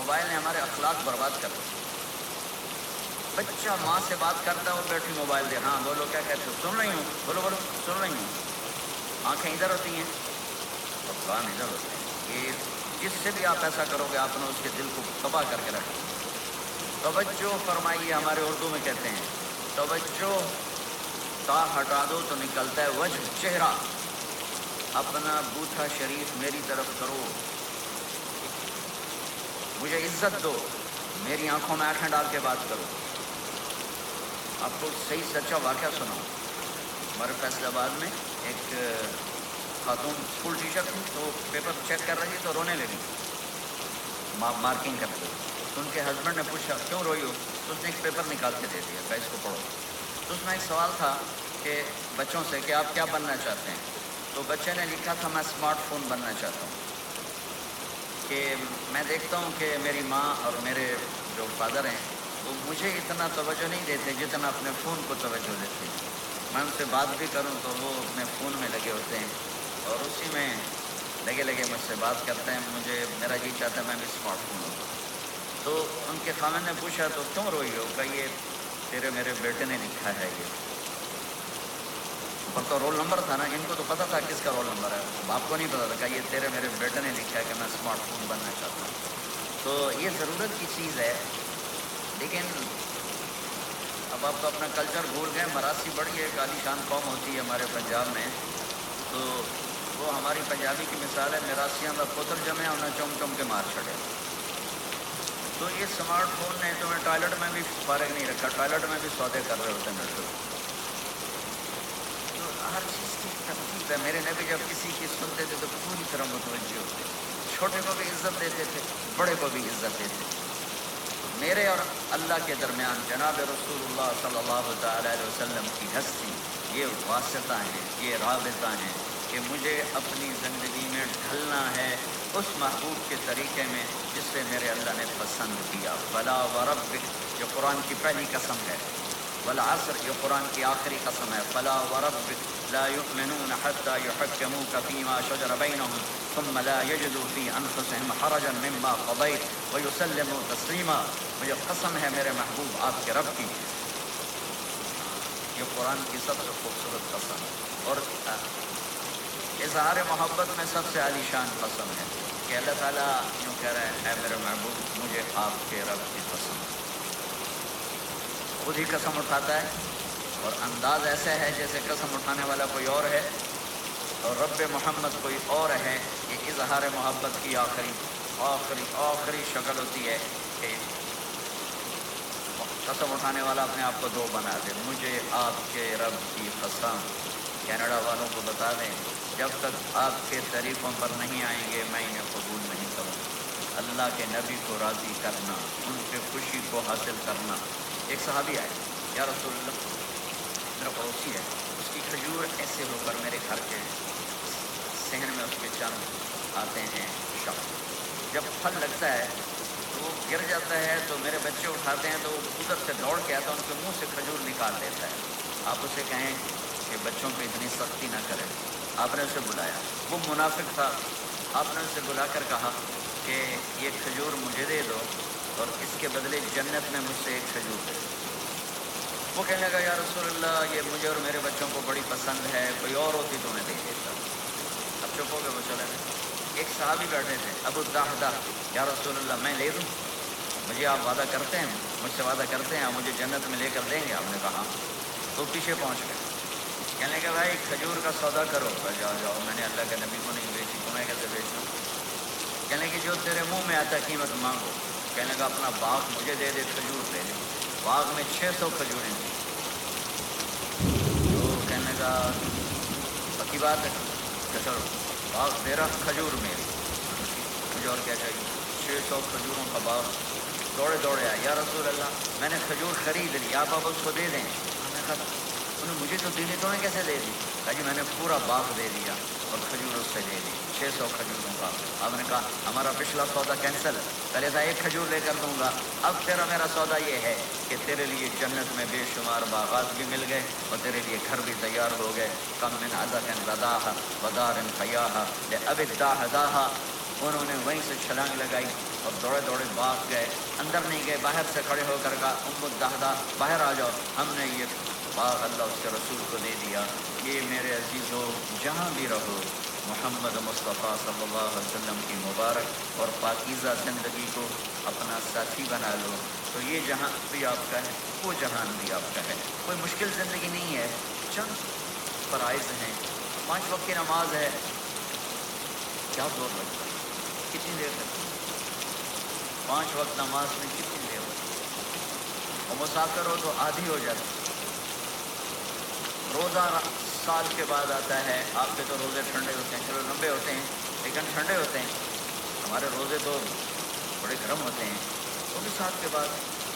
Mobile نے ہمارے اخلاق برباد کر دیے. بچہ ماں سے بات کرتا ہے اور بیٹھی موبائل دے, ہاں بولو کیا کہتے ہو, سن رہی ہوں, بولو بولو سن رہی ہوں. آنکھیں ادھر ہوتی ہیں اور کان ادھر ہوتے ہیں. یہ جس سے بھی آپ ایسا کرو گے آپ نے اس کے دل کو تباہ کر کے رکھا. توجہ فرمائیے, ہمارے اردو میں کہتے ہیں توجہ تا ہٹا دو تو نکلتا ہے وجہ, چہرہ. اپنا بوتھا شریف میری طرف کرو, مجھے عزت دو, میری آنکھوں میں آنکھیں ڈال کے بات کرو. آپ کو صحیح سچا واقعہ سناؤں. ہمارے فیصل آباد میں ایک خاتون اسکول ٹیچر تھی, تو پیپر چیک کر رہی تھی تو رونے لگی مارکنگ کرتے. تو ان کے ہسبینڈ نے پوچھا کیوں روئی ہو, تو اس نے ایک پیپر نکال کے دے دیا, کہ اس کو پڑھو. تو اس میں ایک سوال تھا کہ بچوں سے کہ آپ کیا بننا چاہتے ہیں. تو بچے نے لکھا تھا میں اسمارٹ فون بننا چاہتا ہوں, کہ میں دیکھتا ہوں کہ میری ماں اور میرے جو فادر ہیں وہ مجھے اتنا توجہ نہیں دیتے جتنا اپنے فون کو توجہ دیتے ہیں. میں ان سے بات بھی کروں تو وہ اپنے فون میں لگے ہوتے ہیں اور اسی میں لگے مجھ سے بات کرتے ہیں. مجھے میرا جی چاہتا ہے میں بھی اسمارٹ فون ہوں. تو ان کے خامن نے پوچھا تو کیوں روئی ہو, کہ یہ تیرے میرے بیٹے نے لکھا ہے. یہ پر تو رول نمبر تھا نا, ان کو تو پتہ تھا کس کا رول نمبر ہے, باپ کو نہیں پتا تھا. کہ یہ تیرے میرے بیٹے نے لکھا ہے کہ میں اسمارٹ فون بننا چاہتا ہوں. تو یہ ضرورت کی چیز ہے. لیکن اب آپ تو اپنا کلچر بھول گئے. مراسی بڑی ایک عالی شان قوم ہوتی ہے ہمارے پنجاب میں, تو وہ ہماری پنجابی کی مثال ہے میراسیاں کا پتر جمے انہیں چم چم کے مار چھڑے. تو یہ اسمارٹ فون نے تمہیں ٹوائلٹ میں بھی فارغ نہیں رکھا, ٹوائلٹ میں بھی سودے کر رہے ہوتے ہیں. تو ہر چیز کی ترتیب ہے. میرے نبی جب کسی کی سنتے تھے تو پوری طرح متوجہ ہوتے, چھوٹے کو بھی عزت دیتے تھے, بڑے کو بھی عزت دیتے تھے. میرے اور اللہ کے درمیان جناب رسول اللہ صلی اللہ تعالی علیہ وسلم کی ہستی, یہ واسطہ ہیں, یہ رابطہ ہیں کہ مجھے اپنی زندگی میں ڈھلنا ہے اس محبوب کے طریقے میں جس سے میرے اللہ نے پسند کیا. فلا وربک جو قرآن کی پہلی قسم ہے, والعصر یہ قرآن کی آخری قسم ہے. فلا وربک لا يؤمنون حتى يحكموك فيما شجر بينهم ثم لا يجدوا في انفسهم حرجا مما قضيت ويسلموا تسلیما. مجھے قسم ہے میرے محبوب آپ کے رب کی, یہ قرآن کی سب سے خوبصورت قسم ہے. اور اظہار محبت میں سب سے عالی شان قسم ہے کہ اللہ تعالیٰ یوں کہہ رہے ہیں اے میرے محبوب مجھے آپ کے رب کی قسم. خود ہی قسم اٹھاتا ہے اور انداز ایسا ہے جیسے قسم اٹھانے والا کوئی اور ہے اور رب محمد کوئی اور ہے. یہ اظہار محبت کی آخری شکل ہوتی ہے کہ قسم اٹھانے والا اپنے آپ کو دو بنا دے. مجھے آپ کے رب کی قسم. کینیڈا والوں کو بتا دیں جب تک آپ کے طریقوں پر نہیں آئیں گے میں انہیں قبول نہیں کروں. اللہ کے نبی کو راضی کرنا, ان کے خوشی کو حاصل کرنا. ایک صحابی آئے, یا رسول اللہ میرا پڑوسی ہے, اس کی کھجور ایسے ہو کر میرے گھر کے صحن میں اس کے چند آتے ہیں شخص, جب پھل لگتا ہے تو وہ گر جاتا ہے تو میرے بچے اٹھاتے ہیں تو وہ ادھر سے دوڑ کے آتا ہے, ان کے منہ سے کھجور نکال دیتا ہے. آپ اسے کہیں کہ بچوں پہ اتنی سختی نہ کریں. آپ نے اسے بلایا, وہ منافق تھا. آپ نے اسے بلا کر کہا کہ یہ کھجور مجھے دے دو اور اس کے بدلے جنت میں مجھ سے ایک کھجور دے دو. وہ کہنے لگا یا رسول اللہ یہ مجھے اور میرے بچوں کو بڑی پسند ہے, کوئی اور ہوتی تو میں دے دیتا. اب چپ ہو گئے, وہ چلے گئے. ایک صحابی بیٹھے تھے ابو الدحدہ, یا رسول اللہ میں لے دوں, مجھے آپ وعدہ کرتے ہیں, مجھ سے وعدہ کرتے ہیں آپ مجھے جنت میں لے کر دیں گے. آپ نے کہا. تو پیچھے پہنچ گئے. کہنے لگا بھائی کھجور کا سودا کرو. جاؤ میں نے اللہ کے نبی کو نہیں بیچی, تمہیں کیسے بیچوں. کہنے کہ جو تیرے منہ میں آتا قیمت مانگو. کہنے لگا اپنا باغ مجھے دے دے, کھجور دے دے. باغ میں 600 کھجوریں تھیں. تو کہنے لگا پکی بات ہے کہ چلو باغ تیرا کھجور میری, مجھے اور کیا چاہیے. 600 کھجوروں کا باغ. دوڑے آئے, یا رسول اللہ میں نے کھجور خرید لی, آپ اس کو دے دیں. میں نے کہا انہیں مجھے تو دینی, تمہیں کیسے دے دی. کہا جی میں نے پورا باغ دے دیا اور کھجور اس سے دے دی 600 کھجوروں کا. آپ نے کہا ہمارا پچھلا سودا کینسل, پہلے تھا ایک کھجور لے کر دوں گا, اب تیرا میرا سودا یہ ہے کہ تیرے لیے جنت میں بے شمار باغات بھی مل گئے اور تیرے لیے گھر بھی تیار ہو گئے. کم من عزق رداها ودار حیاها لأب الداہ داہا. انہوں نے وہیں سے چھلانگ لگائی اور دوڑے دوڑے بھاگ گئے، اندر نہیں گئے، باہر سے کھڑے ہو کر کہا ام الدہدہ باہر آ جاؤ، ہم نے یہ باغ اللہ اس کے رسول کو دے دیا، یہ میرے عزیزو جہاں بھی رہو محمد مصطفیٰ صلی اللہ علیہ وسلم کی مبارک اور پاکیزہ زندگی کو اپنا ساتھی بنا لو، تو یہ جہاں بھی آپ کا ہے وہ جہان بھی آپ کا ہے۔ کوئی مشکل زندگی نہیں ہے، چند فرائض ہیں، 5 وقت کی نماز ہے، کیا زور لگتا ہے، کتنی دیر لگتی ہے 5 وقت نماز میں، کتنی دیر لگتی ہے، اور مسافر ہو تو آدھی ہو جاتی ہے۔ روزہ سال کے بعد آتا ہے، آپ کے تو روزے ٹھنڈے ہوتے ہیں، چلو لمبے ہوتے ہیں لیکن ٹھنڈے ہوتے ہیں، ہمارے روزے تو بڑے گرم ہوتے ہیں، وہ بھی سال کے بعد،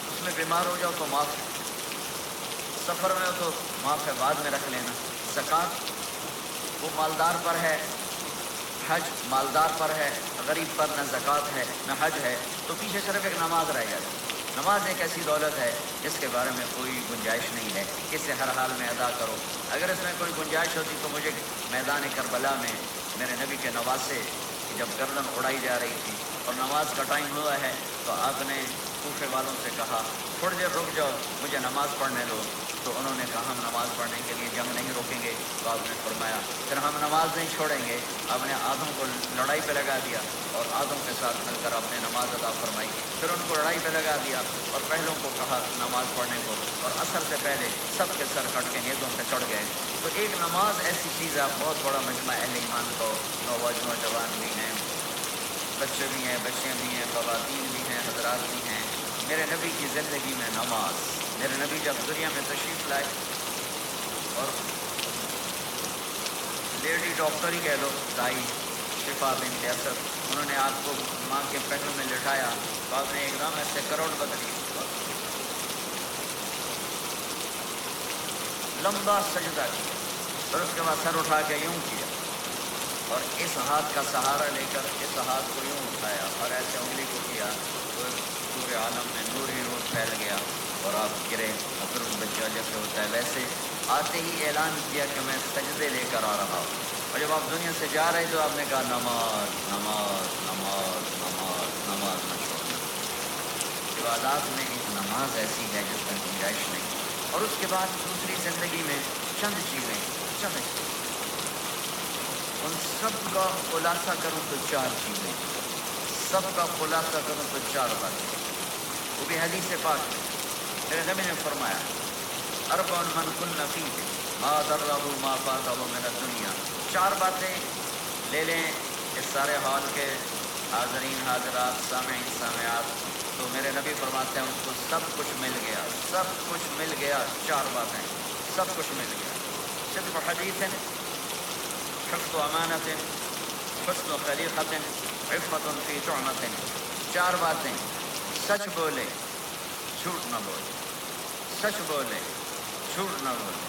اس میں بیمار ہو جاؤ تو معاف ہے، سفر میں ہو تو معاف ہے، بعد میں رکھ لینا۔ زکوٰۃ وہ مالدار پر ہے، حج مالدار پر ہے، غریب پر نہ زکوٰۃ ہے نہ حج ہے، تو پیچھے صرف ایک نماز رہ جاتی ہے۔ نماز ایک ایسی دولت ہے جس کے بارے میں کوئی گنجائش نہیں ہے کہ اسے ہر حال میں ادا کرو، اگر اس میں کوئی گنجائش ہوتی تو مجھے میدان کربلا میں میرے نبی کے نواسے کی جب گردن اڑائی جا رہی تھی اور نماز کا ٹائم ہوا ہے تو آپ نے کوفے والوں سے کہا تھوڑی دیر رک جاؤ مجھے نماز پڑھنے دو، تو انہوں نے کہا ہم نماز پڑھنے کے لیے جنگ نہیں روکیں گے، تو آپ نے فرمایا پھر ہم نماز نہیں چھوڑیں گے۔ آپ نے آدھوں کو لڑائی پہ لگا دیا اور آدھوں کے ساتھ مل کر آپ نے نماز ادا فرمائی، پھر ان کو لڑائی پہ لگا دیا اور پہلوں کو کہا نماز پڑھنے کو، اور عصر سے پہلے سب کے سر کٹ کے نیزوں پہ چڑھ گئے۔ تو ایک نماز ایسی چیز ہے، بہت بڑا مجمع اہل ایمان کو، نوجوان بھی ہیں، بچے بھی ہیں، بچیاں بھی ہیں، خواتین بھی ہیں، حضرات بھی ہیں۔ میرے نبی کی زندگی میں نماز، میرے نبی جب دنیا میں تشریف لائے اور لیڈی ڈاکٹر ہی کہہ لو، دائی شفا بنت اسد، انہوں نے آپ کو ماں کے پیٹوں میں لٹایا تو آپ نے ایک دم ایسے کروڑ بدلی، لمبا سجدہ کیا، پھر اس کے بعد سر اٹھا کے یوں کیا اور اس ہاتھ کا سہارا لے کر اس ہاتھ کو یوں اٹھایا اور ایسے انگلی کو کیا تو پورے عالم میں نور ہی نور پھیل گیا اور آپ گرے، اور پھر اس بچہ جیسے ہوتا ہے ویسے آتے ہی اعلان کیا کہ میں سجدے لے کر آ رہا ہوں، اور جب آپ دنیا سے جا رہے تو آپ نے کہا نماز نماز نماز نماز نماز نہ چھوڑنا۔ عبادات میں ایک نماز ایسی ہے جس میں گنجائش نہیں، اور اس کے بعد دوسری زندگی میں چند چیزیں، ان سب کا خلاصہ کروں تو 4 چیزیں، سب کا خلاصہ کروں تو 4 باتیں، وہ بھی حدیث پاک میں میرے نبی نے فرمایا اربع من کن فیہ ما ضرہ ما فاتہ من الدنیا، 4 باتیں لے لیں اس سارے ہال کے حاضرین حاضرات سامعین سامعات، تو میرے نبی فرماتے ہیں اس کو سب کچھ مل گیا، سب کچھ مل گیا، 4 باتیں سب کچھ مل گیا، صدق حدیث، حفظ امانت، حسن خلیقت، عفت فی طعمت، 4 باتیں، سچ بولے جھوٹ نہ بولے، سچ بولے جھوٹ نہ بولے،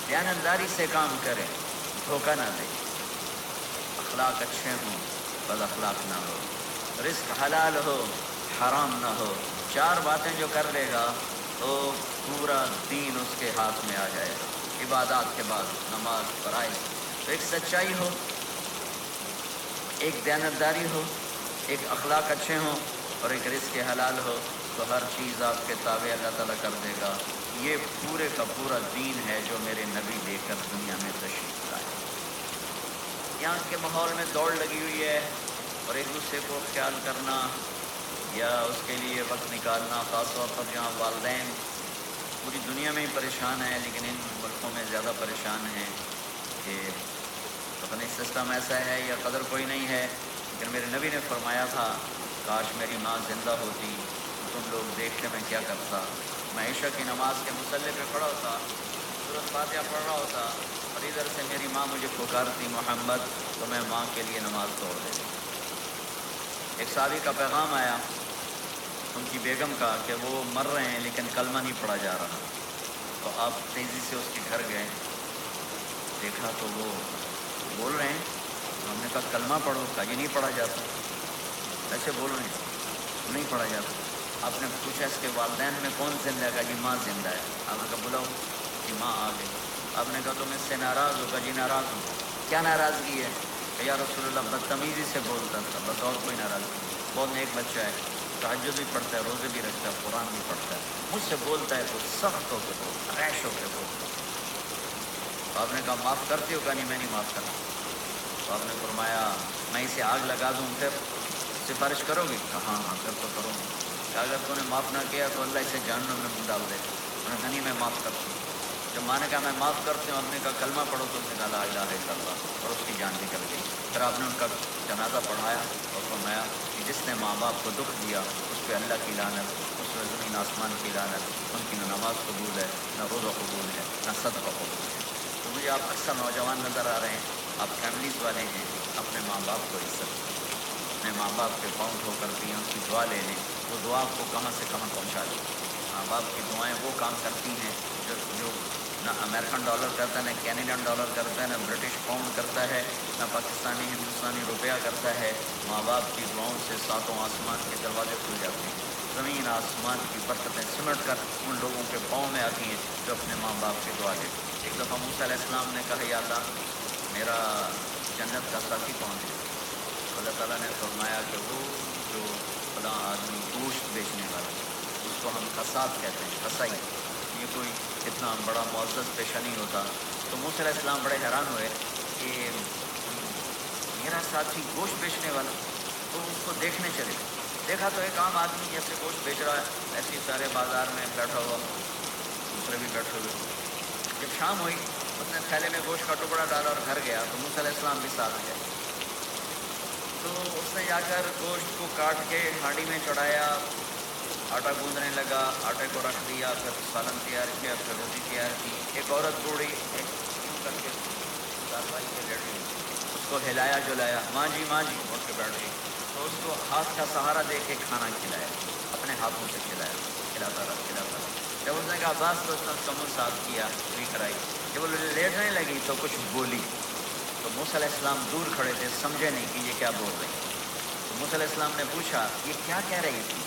دیانتداری سے کام کرے، دھوکہ نہ دے، اخلاق اچھے ہوں بد اخلاق نہ ہو، رزق حلال ہو حرام نہ ہو، 4 باتیں جو کر لے گا تو پورا دین اس کے ہاتھ میں آ جائے گا۔ عبادات کے بعد نماز فرائض، تو ایک سچائی ہو، ایک دیانتداری ہو، ایک اخلاق اچھے ہوں اور ایک رزق حلال ہو، تو ہر چیز آپ کے تابع اللہ تعالیٰ کر دے گا۔ یہ پورے کا پورا دین ہے جو میرے نبی لے کر دنیا میں تشریف لائے۔ یہاں کے ماحول میں دوڑ لگی ہوئی ہے اور ایک دوسرے کو خیال کرنا یا اس کے لیے وقت نکالنا، خاص طور پر جہاں والدین پوری دنیا میں ہی پریشان ہیں لیکن ان ملکوں میں زیادہ پریشان ہیں کہ پتہ نہیں سسٹم ایسا ہے یا قدر کوئی نہیں ہے، لیکن میرے نبی نے فرمایا تھا کاش میری ماں زندہ ہوتی تو تم لوگ دیکھتے میں کیا کرتا، میں عشاء کی نماز کے مصلی پہ کھڑا ہوتا، سورۃ فاتحہ پڑھ رہا ہوتا اور ادھر سے میری ماں مجھے پکارتی محمد، تو میں ماں کے لیے نماز توڑ دیتا۔ ایک صحابی کا پیغام آیا ان کی بیگم کا کہ وہ مر رہے ہیں لیکن کلمہ نہیں پڑھا جا رہا، تو آپ تیزی سے اس کے گھر گئے، دیکھا تو وہ بول رہے ہیں، ہم نے کہا کلمہ پڑھو، کہا یہ نہیں پڑھا جاتا، ایسے بول رہے ہیں نہیں پڑھا جاتا۔ آپ نے پوچھا اس کے والدین میں کون زندہ ہے؟ کہا جی ماں زندہ ہے۔ آپ نے کہا بلاؤ، کہ ماں آ گئی۔ آپ نے کہا تم اس سے ناراض ہو؟ کہا جی ناراض ہوں۔ کیا ناراضگی ہے؟ کہ یا رسول اللہ بدتمیزی سے بولتا تھا، بس اور کوئی ناراض نہیں، بہت نیک بچہ ہے، تہجد بھی پڑھتا ہے، روزے بھی رکھتا ہے، قرآن بھی پڑھتا ہے، مجھ سے بولتا ہے تو سخت ہو کے بولتا، ریش ہو کے بولتا۔ تو آپ نے کہا معاف کرتے ہو؟ کہا نہیں، میں نہیں معاف کرتا۔ تو آپ نے فرمایا میں اسے آگ لگا دوں پھر سفارش کرو گی؟ کہا ہاں ہاں پھر تو کروں گی۔ کہ اگر تو نے معاف نہ کیا تو اللہ اسے جہنم میں منہ ڈال دے۔ انہوں نے کہا نہیں، میں معاف کرتا ہوں۔ جب ماں نے کہا میں معاف کرتی ہوں، آپ نے کہا کلمہ پڑھو، تو اس نے کہا لا الہ الا اللہ، اور اس کی جان نکل گئی۔ پھر آپ نے ان کا جنازہ پڑھایا اور فرمایا کہ جس نے ماں باپ کو دکھ دیا اس پہ اللہ کی لعنت، اس پہ زمین آسمان کی لعنت، ان کی نہ نماز قبول ہے، نہ روزہ قبول ہے، نہ صدقہ قبول ہے۔ تو مجھے آپ اکثر نوجوان نظر آ رہے ہیں، آپ فیملیز والے ہیں، اپنے ماں باپ کو عزت دیں، اپنے ماں باپ کے پاؤں دھو کر بھی ان کی دعا لے لیں، وہ دعا آپ کو کہاں سے کہاں پہنچا دیں۔ ماں باپ کی دعائیں وہ کام کرتی ہیں جو نہ امریکن ڈالر کرتا ہے، نہ کینیڈین ڈالر کرتا ہے، نہ برٹش پاؤنڈ کرتا ہے، نہ پاکستانی ہندوستانی روپیہ کرتا ہے۔ ماں باپ کی دعاؤں سے ساتوں آسمان کے دروازے کھل جاتے ہیں، زمین آسمان کی برکتیں سمٹ کر ان لوگوں کے پاؤں میں آتی ہیں جو اپنے ماں باپ کی دعا لیتے ہیں۔ ایک دفعہ موسیٰ علیہ السلام نے کہا یا اللہ میرا جنت کا ساتھی کون ہے؟ اللہ تعالیٰ نے فرمایا کہ وہ جو فلاں آدمی گوشت بیچنے والا، اس کو ہم قصاب کہتے ہیں، قصائی، یہ کوئی اتنا بڑا معزز پیشہ نہیں ہوتا۔ تو موسیٰ علیہ السلام بڑے حیران ہوئے کہ میرا ساتھی گوشت بیچنے والا، تو اس کو دیکھنے چلے۔ دیکھا تو ایک عام آدمی جیسے گوشت بیچ رہا ہے، ایسے ہی سارے بازار میں بیٹھا ہوا، دوسرے بھی بیٹھے ہوئے۔ جب شام ہوئی اس نے تھیلے میں گوشت کا ٹکڑا ڈالا اور گھر گیا، تو موسیٰ علیہ السلام بھی ساتھ گئے۔ تو اس نے جا کر گوشت کو کاٹ کے ہانڈی میں چڑھایا، آٹا گوندنے لگا، آٹے کو رکھ دیا، پھر سالن تیار کیا، پھر روٹی تیار کی۔ ایک عورت بوڑھی ایک کر کے چارپائی پہ لیٹ گئی، اس کو ہلایا جلایا، ماں جی اٹھ کے بیٹھ گئی۔ تو اس کو ہاتھ کا سہارا دے کے کھانا کھلایا، اپنے ہاتھوں سے کھلایا، کھلاتا رہا۔ جب اس نے کہا بس تو اس نے اس کا منہ صاف کیا، پوری کرائی۔ جب وہ لیٹنے لگی تو کچھ بولی، تو موسیٰ علیہ السلام دور کھڑے تھے، سمجھے نہیں کہ یہ کیا بول رہی۔ تو موسیٰ علیہ السلام نے پوچھا یہ کیا کہہ رہی تھی؟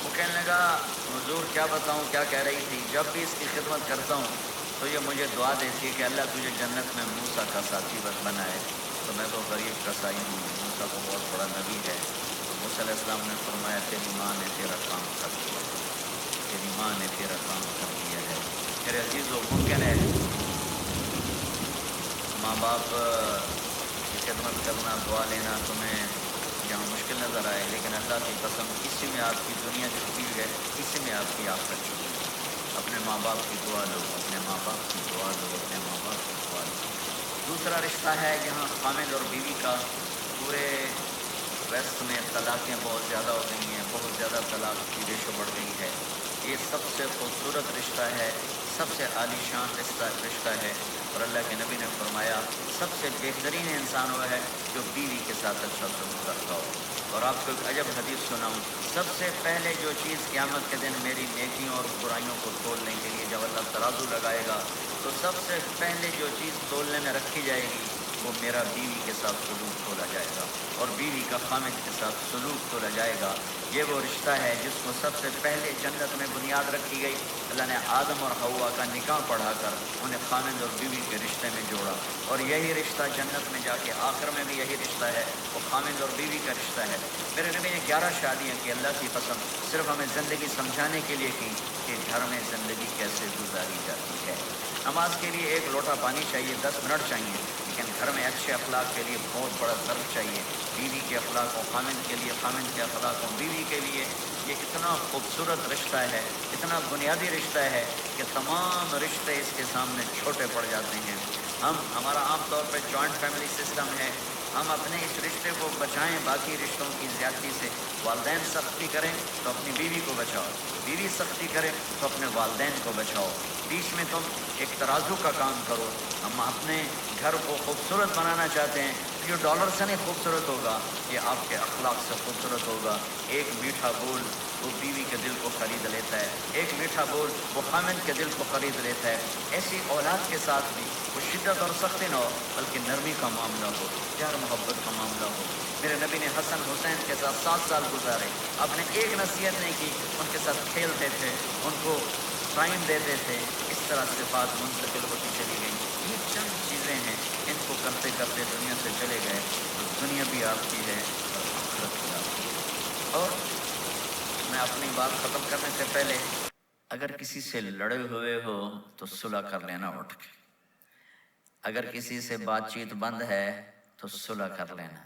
وہ کہنے لگا حضور کیا بتاؤں کیا کہہ رہی تھی، جب بھی اس کی خدمت کرتا ہوں تو یہ مجھے دعا دیتی ہے کہ اللہ تجھے جنت میں موسیٰ کا ساتھی بنائے۔ تو میں تو غریب کسائی ہوں، موسیٰ تو بہت بڑا نبی ہے۔ تو موسیٰ علیہ السلام نے فرمایا تیری ماں نے تیرا کام کر دیا ہے، تیری ماں نے تیرا کام کر دیا ہے۔ میرے عزیزو، ممکن ہے ماں باپ کی خدمت کرنا، دعا لینا تمہیں یہاں مشکل نظر آئے، لیکن اللہ کی قسم اسی میں آپ کی دنیا چھپی ہوئی ہے، اسی میں آپ کی آخرت چھپی ہے۔ اپنے ماں باپ کی دعا لو، اپنے ماں باپ کی دعا لو، اپنے ماں باپ کی دعا لو۔ دوسرا رشتہ ہے یہاں خامد اور بیوی کا۔ پورے ویسٹ میں طلاقیں بہت زیادہ ہو گئی ہیں، بہت زیادہ طلاق کی ریشو بڑھ گئی ہے۔ یہ سب سے خوبصورت رشتہ ہے، سب سے عالی شان رشتہ ہے، اور اللہ کے نبی نے فرمایا سب سے بہترین انسان وہ ہے جو بیوی کے ساتھ اچھا سلوک کرتا ہو۔ اور آپ کو ایک عجب حدیث سناؤں، سب سے پہلے جو چیز قیامت کے دن میری نیکیوں اور برائیوں کو تولنے کے لیے جب اللہ ترازو لگائے گا، تو سب سے پہلے جو چیز تولنے میں رکھی جائے گی وہ میرا بیوی کے ساتھ سلوک تولا جائے گا، اور بیوی کا خامد کے ساتھ سلوک تولا جائے گا۔ یہ وہ رشتہ ہے جس کو سب سے پہلے جنت میں بنیاد رکھی گئی۔ اللہ نے آدم اور حوا کا نکاح پڑھا کر انہیں خامد اور بیوی کے رشتے میں جوڑا، اور یہی رشتہ جنت میں جا کے آخر میں بھی یہی رشتہ ہے، وہ خامد اور بیوی کا رشتہ ہے۔ میرے نبی نے 11 شادیاں کی، اللہ کی قسم صرف ہمیں زندگی سمجھانے کے لیے کی کہ گھر میں زندگی کیسے گزاری جاتی ہے۔ نماز کے لیے ایک لوٹا پانی چاہیے، 10 منٹ چاہیے، لیکن گھر میں اچھے اخلاق کے لیے بہت بڑا ظرف چاہیے۔ بیوی کے اخلاق و خامد کے لیے، خامد کے اخلاق و بیوی کے لیے، یہ اتنا خوبصورت رشتہ ہے، اتنا بنیادی رشتہ ہے کہ تمام رشتے اس کے سامنے چھوٹے پڑ جاتے ہیں۔ ہمارا عام طور پہ جوائنٹ فیملی سسٹم ہے، ہم اپنے اس رشتے کو بچائیں باقی رشتوں کی زیادتی سے۔ والدین سختی کریں تو اپنی بیوی کو بچاؤ، بیوی سختی کرے تو اپنے والدین کو بچاؤ، بیچ میں تم ایک ترازو کا کام کرو۔ ہم اپنے گھر کو خوبصورت بنانا چاہتے ہیں، جو ڈالر سے نہیں خوبصورت ہوگا، یہ آپ کے اخلاق سے خوبصورت ہوگا۔ ایک میٹھا بول وہ بیوی کے دل کو خرید لیتا ہے، ایک میٹھا بول وہ خامد کے دل کو خرید لیتا ہے۔ ایسی اولاد کے ساتھ بھی وہ شدت اور سختی نہ ہو، بلکہ نرمی کا معاملہ ہو، پیار محبت کا معاملہ ہو۔ میرے نبی نے حسن حسین کے ساتھ 7 سال گزارے، آپ نے ایک نصیحت نہیں کی، ان کے ساتھ کھیلتے تھے، ان کو ٹائم دیتے تھے، اس طرح صفات منتقل ہوتی چلی گئی۔ یہ چند چیزیں ہیں، ان کو کرتے کرتے دنیا سے چلے گئے تو دنیا بھی آپ کی ہے اور آخرت بھی آپ کی ہے۔ اور میں اپنی بات ختم کرنے سے پہلے اگر کسی سے لڑے ہوئے ہو تو صلح کر لینا اٹھ کے، اگر کسی سے بات چیت بند ہے تو صلح کر لینا،